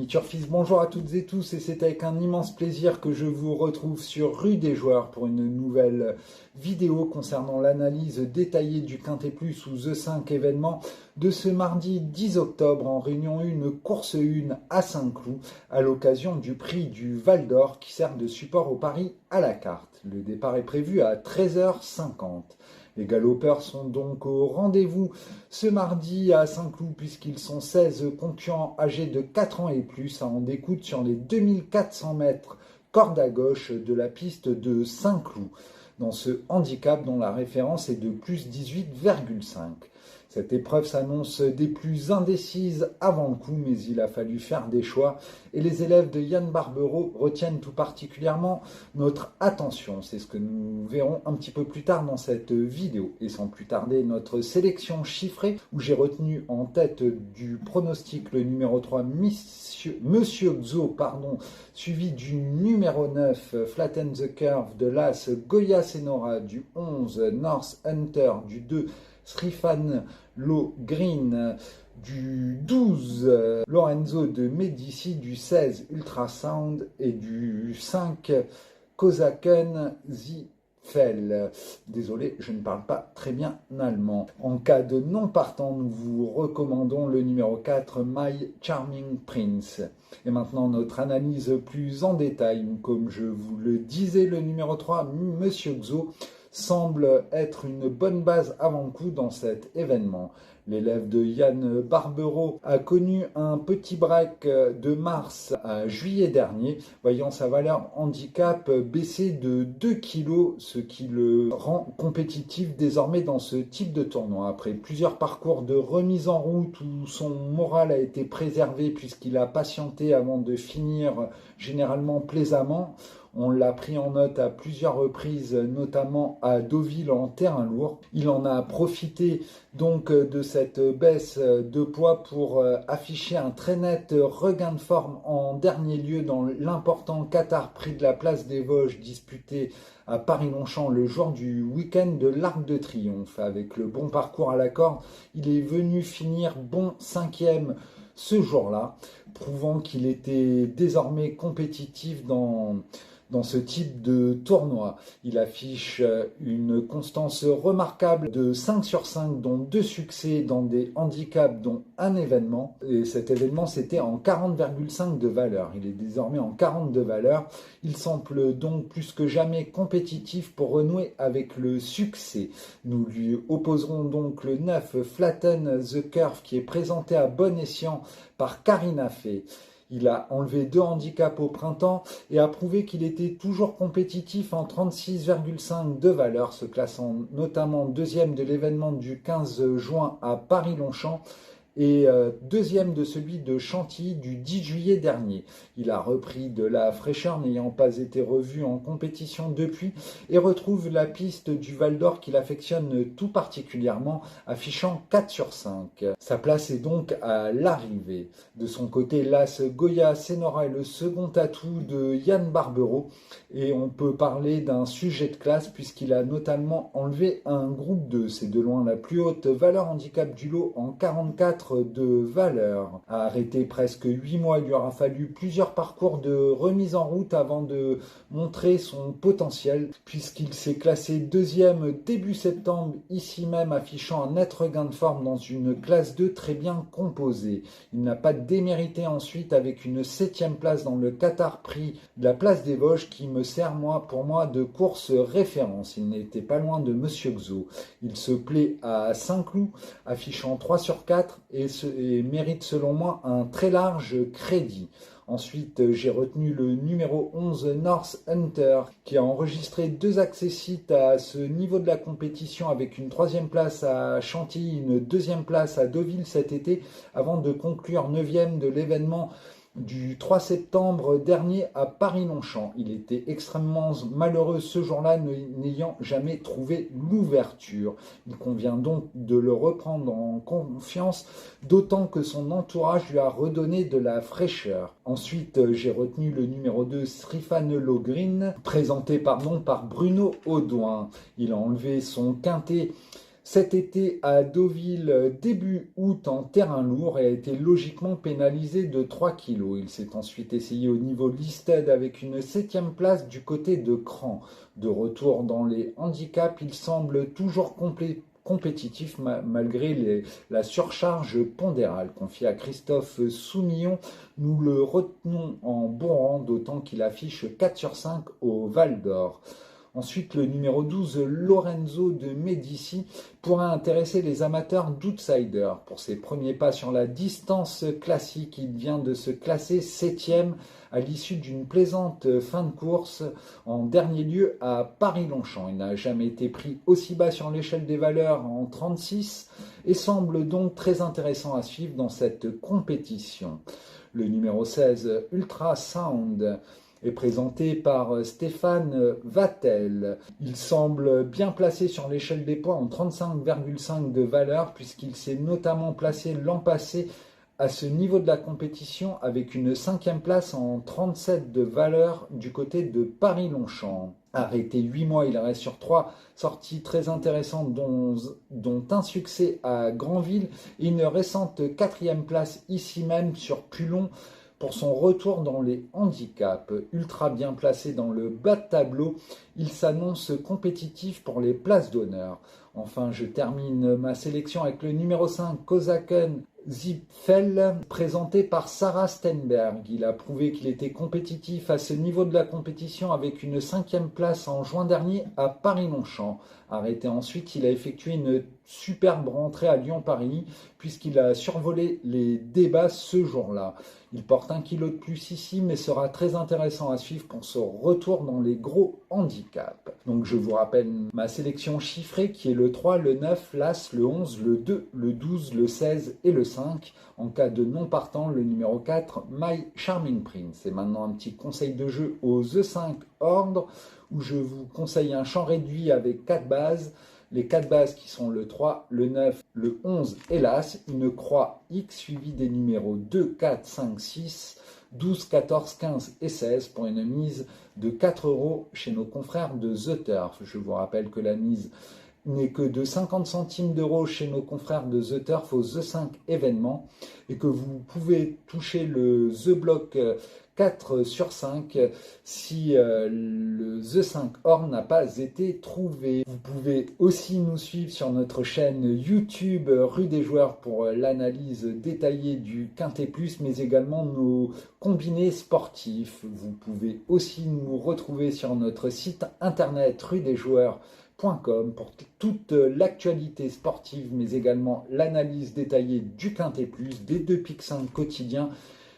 Turfis, bonjour à toutes et tous, et c'est avec un immense plaisir que je vous retrouve sur Rue des Joueurs pour une nouvelle vidéo concernant l'analyse détaillée du Quintet Plus ou The 5 événement de ce mardi 10 octobre en Réunion 1, course 1 à Saint-Cloud à l'occasion du prix du Val d'Or qui sert de support au pari à la carte. Le départ est prévu à 13h50. Les galopeurs sont donc au rendez-vous ce mardi à Saint-Cloud puisqu'ils sont 16 concurrents âgés de 4 ans et plus à en découdre sur les 2400 mètres corde à gauche de la piste de Saint-Cloud dans ce handicap dont la référence est de plus 18,5. Cette épreuve s'annonce des plus indécises avant le coup, mais il a fallu faire des choix et les élèves de Yann Barbero retiennent tout particulièrement notre attention. C'est ce que nous verrons un petit peu plus tard dans cette vidéo. Et sans plus tarder, notre sélection chiffrée où j'ai retenu en tête du pronostic le numéro 3, Monsieur Xo, suivi du numéro 9, Flatten the Curve, de l'As Goya Senora, du 11, North Hunter, du 2, Srifan Green, du 12 Lorenzo de Medici, du 16 Ultrasound et du 5 Kozaken Zifel. Désolé, je ne parle pas très bien allemand. En cas de non partant, nous vous recommandons le numéro 4, My Charming Prince. Et maintenant, notre analyse plus en détail. Comme je vous le disais, le numéro 3, Monsieur Xo, semble être une bonne base avant le coup dans cet événement. L'élève de Yann Barbero a connu un petit break de mars à juillet dernier, voyant sa valeur handicap baisser de 2 kg, ce qui le rend compétitif désormais dans ce type de tournoi. Après plusieurs parcours de remise en route où son moral a été préservé puisqu'il a patienté avant de finir généralement plaisamment, on l'a pris en note à plusieurs reprises, notamment à Deauville en terrain lourd. Il en a profité donc de cette baisse de poids pour afficher un très net regain de forme en dernier lieu dans l'important Qatar Prix de la Place des Vosges disputé à Paris-Longchamp le jour du week-end de l'Arc de Triomphe. Avec le bon parcours à la corde, il est venu finir bon 5e ce jour-là, prouvant qu'il était désormais compétitif dans ce type de tournoi. Il affiche une constance remarquable de 5 sur 5, dont 2 succès dans des handicaps, dont un événement. Et cet événement, c'était en 40,5 de valeur. Il est désormais en 40 de valeur. Il semble donc plus que jamais compétitif pour renouer avec le succès. Nous lui opposerons donc le 9, Flatten the Curve, qui est présenté à bon escient par Karina Fay. Il a enlevé 2 handicaps au printemps et a prouvé qu'il était toujours compétitif en 36,5 de valeur, se classant notamment deuxième de l'événement du 15 juin à Paris-Longchamp et deuxième de celui de Chantilly du 10 juillet dernier. Il a repris de la fraîcheur n'ayant pas été revu en compétition depuis et retrouve la piste du Val d'Or qu'il affectionne tout particulièrement, affichant 4 sur 5. Sa place est donc à l'arrivée. De son côté, l'As Goya Senora est le second atout de Yann Barbero et on peut parler d'un sujet de classe puisqu'il a notamment enlevé un groupe 2. C'est de loin la plus haute valeur handicap du lot en 44 de valeur. À arrêter presque 8 mois, il lui aura fallu plusieurs parcours de remise en route avant de montrer son potentiel, puisqu'il s'est classé deuxième début septembre, ici même affichant un net regain de forme dans une classe 2 très bien composée. Il n'a pas démérité ensuite avec une 7e place dans le Qatar Prix de la Place des Vosges qui me sert pour moi de course référence. Il n'était pas loin de Monsieur Xo. Il se plaît à Saint-Cloud, affichant 3 sur 4 et mérite selon moi un très large crédit. Ensuite, j'ai retenu le numéro 11, North Hunter, qui a enregistré 2 accessites à ce niveau de la compétition avec une 3e place à Chantilly, une 2e place à Deauville cet été, avant de conclure 9e de l'événement du 3 septembre dernier à Paris-Longchamp. Il était extrêmement malheureux ce jour-là, n'ayant jamais trouvé l'ouverture. Il convient donc de le reprendre en confiance, d'autant que son entourage lui a redonné de la fraîcheur. Ensuite, j'ai retenu le numéro 2, Srifan Green, présenté par Bruno Audouin. Il a enlevé son quintet cet été à Deauville début août en terrain lourd et a été logiquement pénalisé de 3 kilos. Il s'est ensuite essayé au niveau listed avec une 7e place du côté de Cran. De retour dans les handicaps, il semble toujours compétitif malgré la surcharge pondérale. Confié à Christophe Soumillon, nous le retenons en bon rang, d'autant qu'il affiche 4 sur 5 au Val d'Or. Ensuite, le numéro 12, Lorenzo de Medici, pourra intéresser les amateurs d'outsiders. Pour ses premiers pas sur la distance classique, il vient de se classer 7e à l'issue d'une plaisante fin de course en dernier lieu à Paris-Longchamp. Il n'a jamais été pris aussi bas sur l'échelle des valeurs en 36 et semble donc très intéressant à suivre dans cette compétition. Le numéro 16, Ultrasound, est présenté par Stéphane Vattel. Il semble bien placé sur l'échelle des poids en 35,5 de valeur puisqu'il s'est notamment placé l'an passé à ce niveau de la compétition avec une 5e place en 37 de valeur du côté de Paris-Longchamp. Arrêté 8 mois, il reste sur 3 sorties très intéressantes dont un succès à Granville et une récente 4e place ici même sur Pulon pour son retour dans les handicaps. Ultra bien placé dans le bas de tableau, il s'annonce compétitif pour les places d'honneur. Enfin, je termine ma sélection avec le numéro 5, Kozaken Zipfel, présenté par Sarah Stenberg. Il a prouvé qu'il était compétitif à ce niveau de la compétition avec une 5e place en juin dernier à Paris-Longchamp. Arrêté ensuite, il a effectué une superbe rentrée à Lyon-Paris puisqu'il a survolé les débats ce jour-là. Il porte 1 kg de plus ici, mais sera très intéressant à suivre pour son retour dans les gros handicaps. Donc je vous rappelle ma sélection chiffrée qui est le 3, le 9, l'As, le 11, le 2, le 12, le 16 et le 5. En cas de non partant, le numéro 4, My Charming Prince. Et maintenant un petit conseil de jeu aux E5 ordre où je vous conseille un champ réduit avec 4 bases. Les 4 bases qui sont le 3, le 9, le 11 et l'As, une croix X suivie des numéros 2, 4, 5, 6, 12, 14, 15 et 16 pour une mise de 4 € chez nos confrères de The Turf. Je vous rappelle que la mise n'est que de 50 centimes d'euros chez nos confrères de The Turf aux The 5 événements et que vous pouvez toucher le The Block 4 sur 5 si le The 5 Or n'a pas été trouvé. Vous pouvez aussi nous suivre sur notre chaîne YouTube Rue des Joueurs pour l'analyse détaillée du Quintet Plus, mais également nos combinés sportifs. Vous pouvez aussi nous retrouver sur notre site internet rudesjoueurs.com pour toute l'actualité sportive, mais également l'analyse détaillée du Quintet Plus, des 2 Pics 5 quotidiens,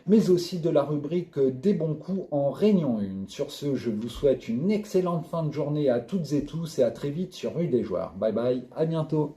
mais aussi de la rubrique des bons coups en Réunion 1. Sur ce, je vous souhaite une excellente fin de journée à toutes et tous et à très vite sur Rue des Joueurs. Bye bye, à bientôt.